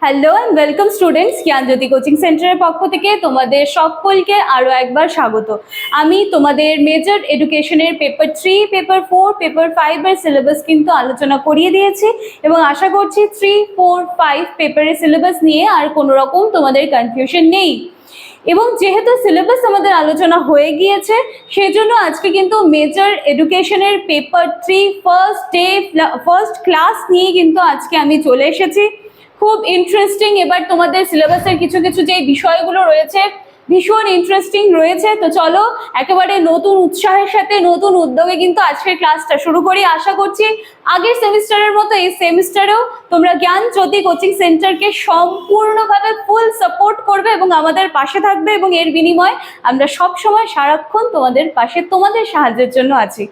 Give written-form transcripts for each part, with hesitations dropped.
Hello and welcome students, Gyanjyoti coaching সেন্টারের পক্ষ থেকে তোমাদের সকলকে আরও একবার স্বাগত। আমি তোমাদের মেজর এডুকেশনের পেপার 3, পেপার 4, পেপার 5 এর সিলেবাস কিন্তু আলোচনা করিয়ে দিয়েছি এবং আশা করছি 3, 4, 5 পেপারের সিলেবাস নিয়ে আর কোনো রকম তোমাদের কনফিউশন নেই। এবং যেহেতু সিলেবাস আমাদের আলোচনা হয়ে গিয়েছে সেজন্য আজকে কিন্তু মেজর এডুকেশনের পেপার 3 ফার্স্ট ক্লাস নিয়ে কিন্তু আজকে আমি চলে এসেছি। খুব ইন্টারেস্টিং, এবার তোমাদের সিলেবাসের কিছু কিছু যে বিষয়গুলো রয়েছে ভীষণ ইন্টারেস্টিং রয়েছে। তো চলো একেবারে নতুন উৎসাহের সাথে নতুন উদ্যোগে কিন্তু আজকের ক্লাসটা শুরু করি। আশা করছি আগের সেমিস্টারের মতো এই সেমিস্টারেও তোমরা জ্ঞানজ্যোতি কোচিং সেন্টারকে সম্পূর্ণভাবে ফুল সাপোর্ট করবে এবং আমাদের পাশে থাকবে, এবং এর বিনিময়ে আমরা সবসময় সারাক্ষণ তোমাদের পাশে তোমাদের সাহায্যের জন্য আছি।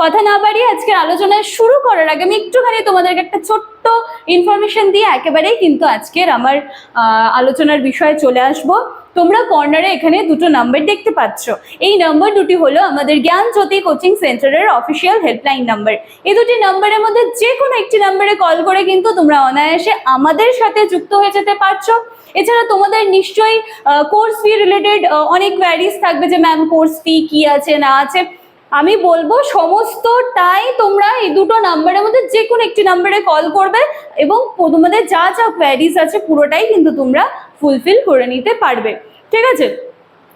কথা না বাড়িয়ে আজকের আলোচনায় শুরু করার আগে আমি একটুখানি তোমাদেরকে একটা ছোট্ট ইনফরমেশন দিয়ে একেবারেই কিন্তু আজকের আমার আলোচনার বিষয়ে চলে আসব। তোমরা কর্নারে এখানে দুটো নাম্বার দেখতে পাচ্ছ। এই নাম্বার দুটি হলো আমাদের জ্ঞানজ্যোতি কোচিং সেন্টারের অফিসিয়াল হেল্পলাইন নাম্বার। এই দুটি নাম্বারের মধ্যে যে কোনো একটি নাম্বারে কল করে কিন্তু তোমরা অনায়াসে আমাদের সাথে যুক্ত হয়ে যেতে পারছো। এছাড়া তোমাদের নিশ্চয়ই কোর্স ফি রিলেটেড অনেক কোয়ারিজ থাকবে যে ম্যাম কোর্স ফি কি আছে না আছে। আমি বলবো সমস্তটাই তোমরা এই দুটো নাম্বারের মধ্যে যে কোনো একটি নাম্বারে কল করবে এবং তোমাদের যা যা কোয়ারিজ আছে পুরোটাই কিন্তু তোমরা ফুলফিল করে নিতে পারবে। ঠিক আছে,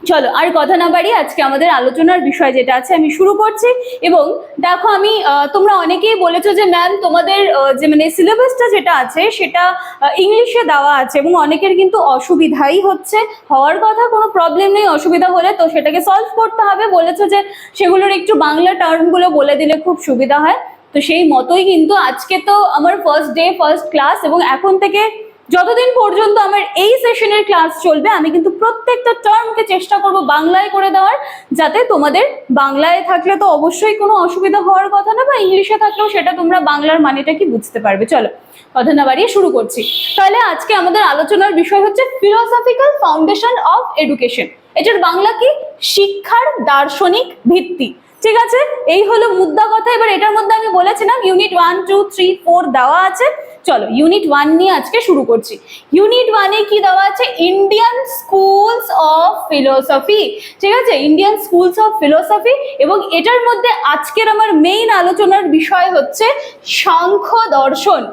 চলো আর কথা না বাড়িয়ে আজকে আমাদের আলোচনার বিষয় যেটা আছে আমি শুরু করছি। এবং দেখো আমি তোমরা অনেকেই বলেছো যে ম্যাম তোমাদের যে মানে সিলেবাসটা যেটা আছে সেটা ইংলিশে দেওয়া আছে এবং অনেকের কিন্তু অসুবিধাই হচ্ছে। হওয়ার কথা, কোনো প্রবলেম নেই, অসুবিধা হলে তো সেটাকে সলভ করতে হবে। বলেছো যে সেগুলোর একটু বাংলা টার্মগুলো বলে দিলে খুব সুবিধা হয়। তো সেই মতোই কিন্তু আজকে তো আমার ফার্স্ট ডে ফার্স্ট ক্লাস, এবং এখন থেকে যতদিন পর্যন্ত আমার এই সেশনের ক্লাস চলবে আমি কিন্তু প্রত্যেকটা টার্মকে চেষ্টা করব বাংলায় করে দেওয়ার, যাতে তোমাদের বাংলায় থাকলে তো অবশ্যই কোনো অসুবিধা হওয়ার কথা না, বা ইংলিশে থাকলেও সেটা তোমরা বাংলার মানেটা কি বুঝতে পারবে। চলো কথা না বাড়িয়ে শুরু করছি। তাহলে আজকে আমাদের আলোচনার বিষয় হচ্ছে ফিলোসফিক্যাল ফাউন্ডেশন অফ এডুকেশন। এটার বাংলা কি? শিক্ষার দার্শনিক ভিত্তি। ঠিক আছে, এই হলো মুদ্রা কথা। এবার এটার মধ্যে আমি বলেছিলাম ইউনিট 1, 2, 3, 4 দেওয়া আছে। চলো ইউনিট 1 নিয়ে আজকে শুরু করছি। ইউনিট 1 এ কি দেওয়া আছে? Indian schools of philosophy. ঠিক আছে, ইন্ডিয়ান স্কুলস অফ ফিলোসফি। এবং এটার মধ্যে আজকের আমার মেইন আলোচনার বিষয় হচ্ছে সাংখ্য দর্শন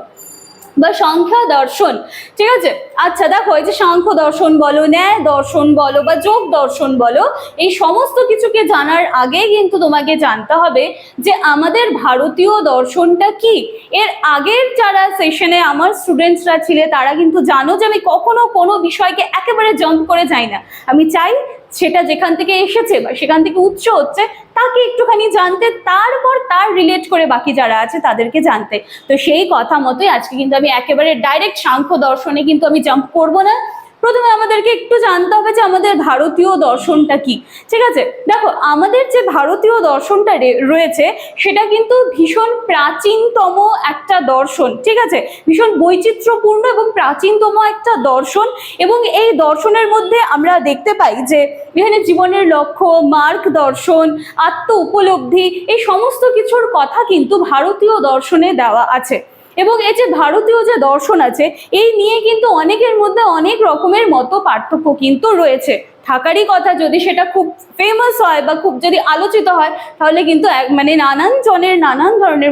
বা সংখ্যা দর্শন। ঠিক আছে, আচ্ছা দেখো এই যে সাংখ্য দর্শন বলো, ন্যায় দর্শন বলো বা যোগ দর্শন বলো, এই সমস্ত কিছুকে জানার আগে কিন্তু তোমাকে জানতে হবে যে আমাদের ভারতীয় দর্শনটা কি। এর আগের যারা সেশনে আমার স্টুডেন্টসরা ছিলে তারা কিন্তু জানো যে আমি কখনো কোনো বিষয়কে একেবারে জাম্প করে যাই না। আমি চাই সেটা যেখান থেকে এসেছে বা সেখান থেকে উৎস হচ্ছে তাকে একটুখানি জানতে, তারপর তার রিলেট করে বাকি যারা আছে তাদেরকে জানতে। তো সেই কথা মতোই আজকে কিন্তু আমি একেবারে ডাইরেক্ট সাংখ্য দর্শনে কিন্তু আমি জাম্প করবো না। প্রথমে আমাদেরকে একটু জানতে হবে যে আমাদের ভারতীয় দর্শনটা কি। ঠিক আছে, দেখো আমাদের যে ভারতীয় দর্শনটা রয়েছে সেটা কিন্তু ভীষণ প্রাচীনতম একটা দর্শন। ঠিক আছে, ভীষণ বৈচিত্র্যপূর্ণ এবং প্রাচীনতম একটা দর্শন। এবং এই দর্শনের মধ্যে আমরা দেখতে পাই যে এখানে জীবনের লক্ষ্য, মার্গ দর্শন, আত্ম উপলব্ধি, এই সমস্ত কিছুর কথা কিন্তু ভারতীয় দর্শনে দেওয়া আছে। এবং এই যে ভারতীয় যে দর্শন আছে এই নিয়ে কিন্তু অনেকের মধ্যে অনেক রকমের মত পার্থক্য কিন্তু রয়েছে। থাকারই কথা, যদি সেটা খুব ফেমাস হয় বা খুব যদি আলোচিত হয় তাহলে কিন্তু মানে নানান জনের নানান ধরনের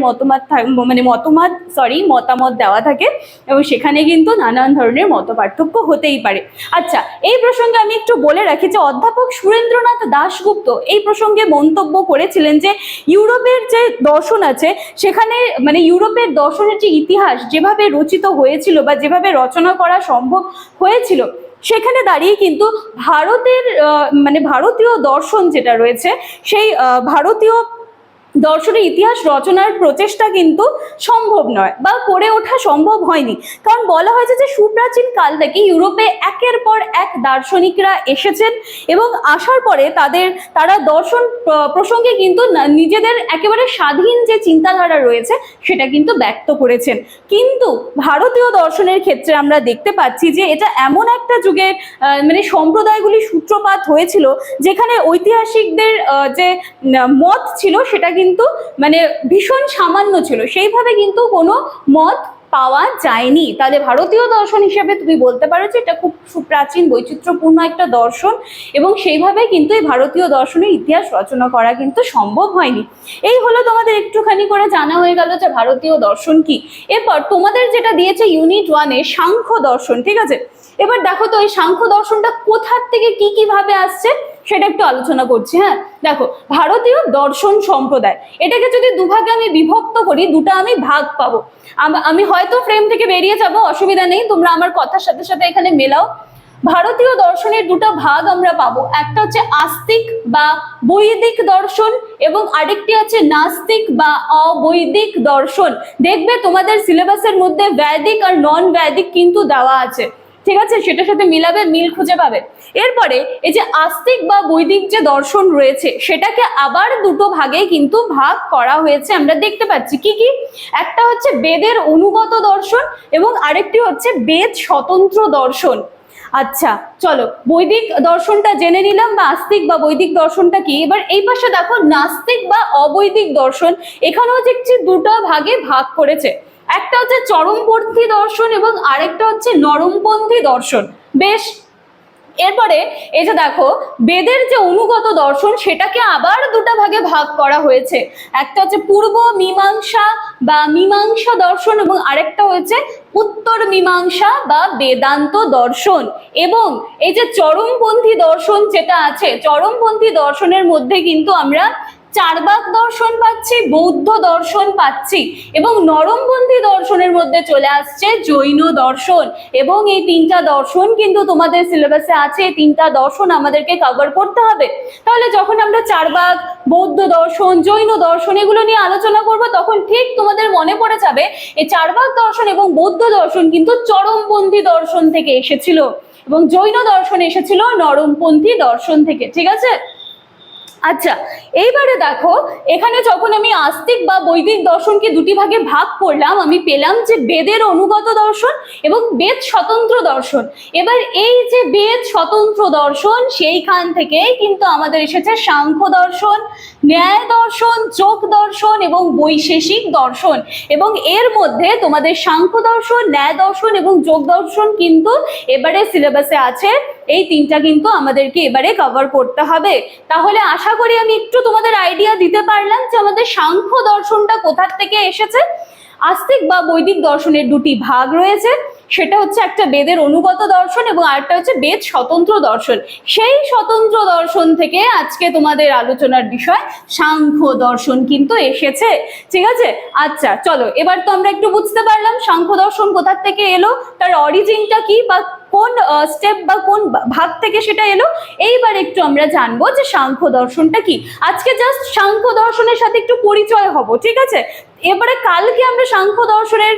মতামত দেওয়া থাকে এবং সেখানে কিন্তু নানান ধরনের মত পার্থক্য হতেই পারে। আচ্ছা, এই প্রসঙ্গে আমি একটু বলে রাখি যে অধ্যাপক সুরেন্দ্রনাথ দাশগুপ্ত এই প্রসঙ্গে মন্তব্য করেছিলেন যে ইউরোপের যে দর্শন আছে সেখানে মানে ইউরোপের দর্শনের যে ইতিহাস যেভাবে রচিত হয়েছিল বা যেভাবে রচনা করা সম্ভব হয়েছিল, সেখানে দাঁড়িয়ে কিন্তু ভারতীয় দর্শন যেটা রয়েছে সেই ভারতীয় দর্শনের ইতিহাস রচনার প্রচেষ্টা কিন্তু সম্ভব নয় বা করে ওঠা সম্ভব হয়নি। কারণ বলা হয়েছে যে সুপ্রাচীন কাল থেকে ইউরোপে একের পর এক দার্শনিকরা এসেছেন এবং আসার পরে তারা দর্শন প্রসঙ্গে কিন্তু নিজেদের একেবারে স্বাধীন যে চিন্তাধারা রয়েছে সেটা কিন্তু ব্যক্ত করেছেন। কিন্তু ভারতীয় দর্শনের ক্ষেত্রে আমরা দেখতে পাচ্ছি যে এটা এমন একটা যুগের মানে সম্প্রদায়গুলি সূত্রপাত হয়েছিল যেখানে ঐতিহাসিকদের যে মত ছিল সেটা কিন্তু মানে ভীষণ সামান্য ছিল, সেইভাবে কিন্তু কোনো মত পাওয়া যায়নি। তাহলে ভারতীয় দর্শন হিসেবে তুমি বলতে পারো যে এটা খুব সুপ্রাচীন বৈচিত্র্যপূর্ণ একটা দর্শন, এবং সেইভাবে কিন্তু এই ভারতীয় দর্শনের ইতিহাস রচনা করা কিন্তু সম্ভব হয়নি। এই হলো তোমাদের একটুখানি করে জানা হয়ে গেল যে ভারতীয় দর্শন কি। এরপর তোমাদের যেটা দিয়েছে ইউনিট 1-এ সাংখ্য দর্শন, ঠিক আছে। এবার দেখো তো এই সাংখ্য দর্শনটা কোথার থেকে কি কিভাবে আসছে সেটা একটু আলোচনা করছি। হ্যাঁ, দেখো ভারতীয় দর্শন সম্প্রদায়, এটাকে যদি দুভাগে আমি বিভক্ত করি, দুটো আমি ভাগ পাবো। আমি হয়তো ফ্রেম থেকে বেরিয়ে যাব, অসুবিধা নেই, তোমরা আমার কথার সাথে সাথে এখানে মেলাও। ভারতীয় দর্শনের দুটো ভাগ আমরা পাবো, একটা হচ্ছে আস্তিক বা বৈদিক দর্শন এবং আরেকটি আছে নাস্তিক বা অবৈদিক দর্শন। দেখবে তোমাদের সিলেবাসের মধ্যে বৈদিক আর নন বৈদিক কিন্তু দেওয়া আছে, ঠিক আছে, সেটার সাথে মিলাবে, মিল খুঁজে পাবে। এরপরে এই যে আস্তিক বা বৈদিক যে দর্শন রয়েছে সেটাকে আবার দুটো ভাগে কিন্তু ভাগ করা হয়েছে, আমরা দেখতে পাচ্ছি। কি কি? একটা হচ্ছে বেদের অনুগত দর্শন এবং আরেকটি হচ্ছে বেদ স্বতন্ত্র দর্শন। আচ্ছা চলো, বৈদিক দর্শনটা জেনে নিলাম বা আস্তিক বা বৈদিক দর্শনটা কি। এবার এই পাশে দেখো নাস্তিক বা অবৈদিক দর্শন, এখানেও দেখছি দুটো ভাগে ভাগ করেছে। একটা হচ্ছে চরমপন্থী দর্শন এবং আরেকটা হচ্ছে নরমপন্থী দর্শন। বেশ, এরপরে এই যে দেখো বেদের যে অনুগত দর্শন সেটাকে আবার দুটো ভাগে ভাগ করা হয়েছে। একটা হচ্ছে পূর্ব মীমাংসা বা মীমাংসা দর্শন এবং আরেকটা হচ্ছে উত্তর মীমাংসা বা বেদান্ত দর্শন। এবং এই যে চরমপন্থী দর্শন যেটা আছে, চরমপন্থী দর্শনের মধ্যে কিন্তু আমরা চার্বাক দর্শন পাচ্ছি, বৌদ্ধ দর্শন পাচ্ছি, এবং নরমপন্থী দর্শনের মধ্যে চলে আসছে জৈন দর্শন। এবং এই তিনটা দর্শন কিন্তু তোমাদের সিলেবাসে আছে, এই তিনটা দর্শন আমাদেরকে কভার করতে হবে। তাহলে যখন আমরা চার্বাক, বৌদ্ধ দর্শন, জৈন দর্শন এগুলো নিয়ে আলোচনা করব, তখন ঠিক তোমাদের মনে পড়ে যাবে এই চার্বাক দর্শন এবং বৌদ্ধ দর্শন কিন্তু চরমপন্থী দর্শন থেকে এসেছিল এবং জৈন দর্শন এসেছিল নরমপন্থী দর্শন থেকে, ঠিক আছে। আচ্ছা, এইবারে দেখো এখানে যখন আমি আস্তিক বা বৈদিক দর্শনকে দুটি ভাগে ভাগ করলাম, আমি পেলাম যে বেদের অনুগত দর্শন এবং বেদ স্বতন্ত্র দর্শন। এবার এই যে বেদ স্বতন্ত্র দর্শন, সেইখান থেকে কিন্তু আমাদের এসেছে সাংখ্য দর্শন, ন্যায় দর্শন, যোগ দর্শন এবং বৈশেষিক দর্শন। এবং এর মধ্যে তোমাদের সাংখ্য দর্শন, ন্যায় দর্শন এবং যোগ দর্শন কিন্তু এবারে সিলেবাসে আছে। এই তিনটা কিন্তু আমাদেরকে এবারে কভার করতে হবে। তাহলে আশা করি আমি একটু তোমাদের আইডিয়া দিতে পারলাম যে আমাদের সাংখ্য দর্শনটা কোথা থেকে এসেছে। আস্তিক বা বৈদিক দর্শনের দুটি ভাগ রয়েছে, সেটা হচ্ছে একটা বেদের অনুগত দর্শন এবং আরেকটা হচ্ছে বেদ স্বতন্ত্র দর্শন। সেই স্বতন্ত্র দর্শন থেকে আজকে তোমাদের আলোচনার বিষয় সাংখ্য দর্শন কিন্তু এসেছে, ঠিক আছে। আচ্ছা চলো, এবার তো আমরা একটু বুঝতে পারলাম সাংখ্য দর্শন কোথা থেকে এলো, তার অরিজিনটা কি বা কোন স্টেপ বা কোন ভাগ থেকে সেটা এলো। এইবার একটু আমরা জানবো যে সাংখ্য দর্শনটা কি। আজকে জাস্ট সাংখ্য দর্শনের সাথে একটু পরিচয় হব, ঠিক আছে। এবারে কালকে আমরা সাংখ্য দর্শনের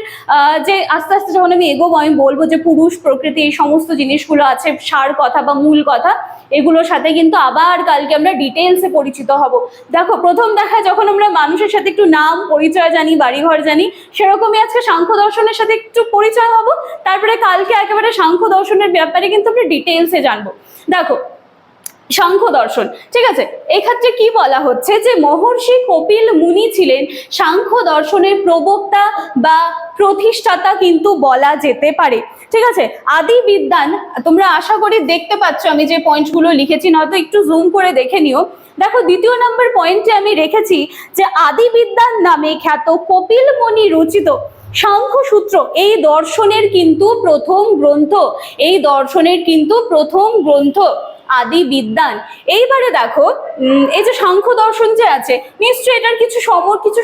যে আস্তে আস্তে যখন আমি এগোবো, আমি বলবো যে পুরুষ প্রকৃতি এই সমস্ত জিনিসগুলো আছে, সার কথা বা মূল কথা, এগুলোর সাথে কিন্তু আবার কালকে আমরা ডিটেলসে পরিচিত হব। দেখো প্রথম দেখায় যখন আমরা মানুষের সাথে একটু নাম পরিচয় জানি, বাড়িঘর জানি, সেরকমই আজকে সাংখ্য দর্শনের সাথে একটু পরিচয় হব। তারপরে কালকে একেবারে সাংখ্য দর্শনের ব্যাপারে কিন্তু আমরা ডিটেলসে জানবো। দেখো সাংখ্য দর্শন, ঠিক আছে, এক্ষেত্রে কি বলা হচ্ছে যে মহর্ষি কপিল মুনি ছিলেন সাংখ্য দর্শনের প্রবক্তা বা প্রতিষ্ঠাতা কিন্তু বলা যেতে পারে, ঠিক আছে। আদি বিদ্যান, তোমরা আশা করি দেখতে পাচ্ছ আমি যে পয়েন্টগুলো লিখেছি, নয়তো একটু জুম করে দেখে নিও। দেখো দ্বিতীয় নম্বর পয়েন্টে আমি রেখেছি যে আদি বিদ্যান নামে খ্যাত কপিল মুনি রচিত সাংখ্য সূত্র এই দর্শনের কিন্তু প্রথম গ্রন্থ, এই দর্শনের কিন্তু প্রথম গ্রন্থ আদি বিদ্যান। এইবারে দেখো এই যে সাংখ্য দর্শন যে আছে, নিশ্চয়ই এটার কিছু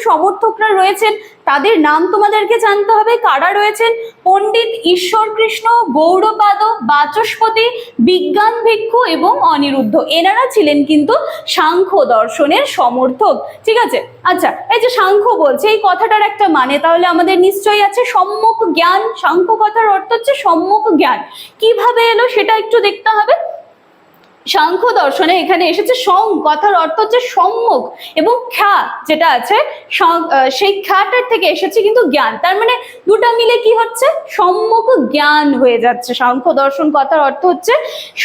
সমর্থকরা রয়েছেন, তাদের নাম তোমাদেরকে জানতে হবে। কারা রয়েছেন? পণ্ডিত ঈশ্বর কৃষ্ণ, গৌড়পাদ, বাচস্পতি, বিজ্ঞান ভিক্ষু এবং অনিরুদ্ধ, এনারা ছিলেন কিন্তু সাংখ্য দর্শনের সমর্থক, ঠিক আছে। আচ্ছা, এই যে সাংখ্য বলছে এই কথাটার একটা মানে তাহলে আমাদের নিশ্চয়ই আছে সম্যক জ্ঞান। সাংখ্য কথার অর্থ হচ্ছে সম্যক জ্ঞান। কিভাবে এলো সেটা একটু দেখতে হবে। সাংখ্য দর্শনে এখানে এসেছে সং, কথার অর্থ হচ্ছে সম্মুখ, এবং খ্যা যেটা আছে সেই খ্যাটার থেকে এসেছে কিন্তু জ্ঞান। তার মানে দুটা মিলে কি হচ্ছে, সম্মুখ জ্ঞান হয়ে যাচ্ছে। সাংখ্য দর্শন কথার অর্থ হচ্ছে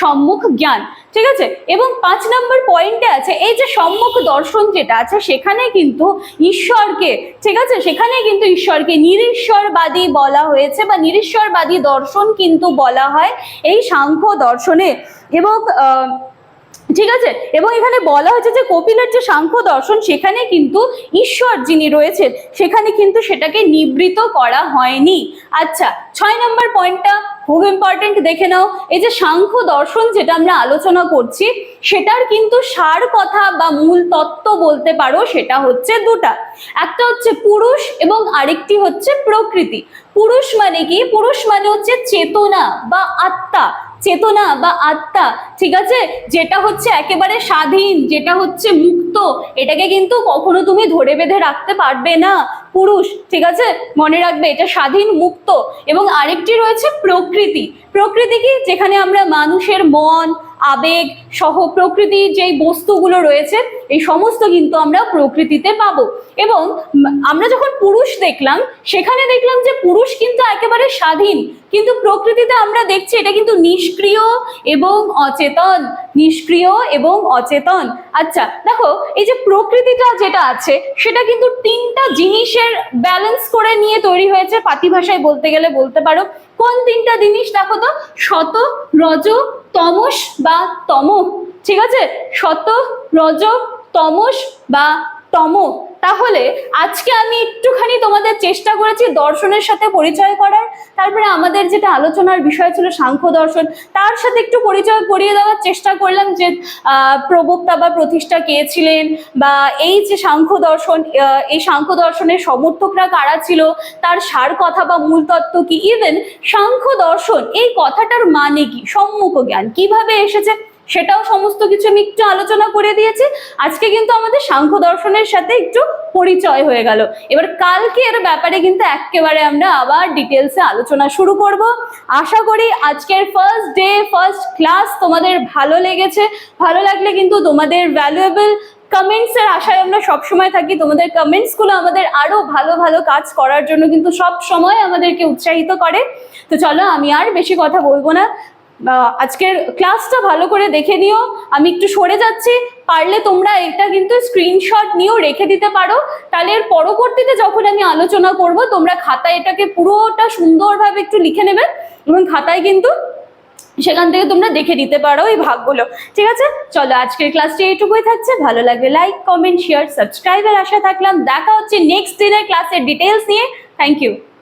সম্মুখ জ্ঞান, ঠিক আছে। এবং 5 নম্বর পয়েন্টে আছে এই যে সম্মুখ দর্শন যেটা আছে সেখানে কিন্তু ঈশ্বরকে, ঠিক আছে, সেখানে কিন্তু ঈশ্বরকে নিরীশ্বরবাদী বলা হয়েছে, বা নিরীশ্বরবাদী দর্শন কিন্তু বলা হয় এই সাংখ্য দর্শনে। এবং ঠিক আছে, এবং এখানে বলা হয়েছে যে কপিলের যে সাংখ্য দর্শন সেখানে কিন্তু ঈশ্বর যিনি রয়েছেন সেখানে কিন্তু সেটাকে নিবৃত করা হয়নি। আচ্ছা, 6 নম্বর পয়েন্টটা খুব ইম্পর্টেন্ট, দেখে নাও। এই যে সাংখ্য দর্শন যেটা আমরা আলোচনা করছি সেটার কিন্তু সার কথা বা মূল তত্ত্ব বলতে পারো সেটা হচ্ছে দুটা, একটা হচ্ছে পুরুষ এবং আরেকটি হচ্ছে প্রকৃতি। পুরুষ মানে কি, পুরুষ মানে হচ্ছে চেতনা বা আত্মা, চেতনা বা আত্মা, ঠিক আছে, যেটা হচ্ছে একেবারে স্বাধীন, যেটা হচ্ছে মুক্ত, এটাকে কিন্তু কখনো তুমি ধরে বেঁধে রাখতে পারবে না, পুরুষ, ঠিক আছে, মনে রাখবে এটা স্বাধীন মুক্ত। এবং আরেকটি রয়েছে প্রকৃতি। প্রকৃতি কি, যেখানে আমরা মানুষের মন আবেগ সহ প্রকৃতির যেই বস্তুগুলো রয়েছে এই সমস্ত কিন্তু আমরা প্রকৃতিতে পাবো। এবং আমরা যখন পুরুষ দেখলাম সেখানে দেখলাম যে পুরুষ কিন্তু একেবারে স্বাধীন, কিন্তু প্রকৃতিতে আমরা দেখছি এটা কিন্তু নিষ্ক্রিয় এবং অচেতন, নিষ্ক্রিয় এবং অচেতন। আচ্ছা দেখো, এই যে প্রকৃতিটা যেটা আছে সেটা কিন্তু 3টা জিনিসের ব্যালেন্স করে নিয়ে তৈরি হয়েছে, পাতি ভাষায় বলতে গেলে বলতে পারো। কোন 3টা জিনিস দেখো তো, সত, রজ, তমস বা তম, ঠিক আছে, সত, রজ, তমস বা তম। তাহলে আজকে আমি একটুখানি তোমাদের চেষ্টা করেছি দর্শনের সাথে পরিচয় করার, তারপরে আমাদের যেটা আলোচনার বিষয় ছিল সাংখ্য দর্শন তার সাথে একটু পরিচয় করিয়ে দেওয়ার চেষ্টা করলাম যে প্রবক্তা বা প্রতিষ্ঠা কে ছিলেন, বা এই যে সাংখ্য দর্শন, এই সাংখ্য দর্শনের সমর্থকরা কারা ছিল, তার সার কথা বা মূল তত্ত্ব কি, ইভেন সাংখ্য দর্শন এই কথাটার মানে কি, সম্মুখ জ্ঞান কিভাবে এসেছে সেটাও সমস্ত কিছু আমি একটু আলোচনা করে দিয়েছি। আজকে কিন্তু আমাদের সাংখ্য দর্শনের সাথে একটু পরিচয় হয়ে গেল। এবার কালকে এর ব্যাপারে কিন্তু একেবারে আমরা আবার ডিটেলসে আলোচনা শুরু করব। আশা করি আজকের ফার্স্ট ডে ফার্স্ট ক্লাস তোমাদের ভালো লেগেছে। ভালো লাগলে কিন্তু তোমাদের ভ্যালুয়েবল কমেন্টস এর আশায় আমরা সবসময় থাকি। তোমাদের কমেন্টস গুলো আমাদের আরো ভালো ভালো কাজ করার জন্য কিন্তু সব সময় আমাদেরকে উৎসাহিত করে। তো চলো আমি আর বেশি কথা বলবো না, আজকের ক্লাসটা ভালো করে দেখে নিও। আমি একটু সরে যাচ্ছি, পারলে তোমরা এটা কিন্তু স্ক্রিনশট নিয়েও রেখে দিতে পারো, তাহলে এর পরবর্তীতে যখন আমি আলোচনা করব তোমরা খাতায় এটাকে পুরোটা সুন্দরভাবে একটু লিখে নেবে, এবং খাতায় কিন্তু সেখান থেকে তোমরা দেখে দিতে পারো এই ভাগগুলো, ঠিক আছে। চলো আজকের ক্লাসটি এইটুকুই থাকছে। ভালো লাগলে লাইক কমেন্ট শেয়ার সাবস্ক্রাইবের আশা থাকলাম। দেখা হচ্ছে নেক্সট দিনের ক্লাসের ডিটেলস নিয়ে। Thank you.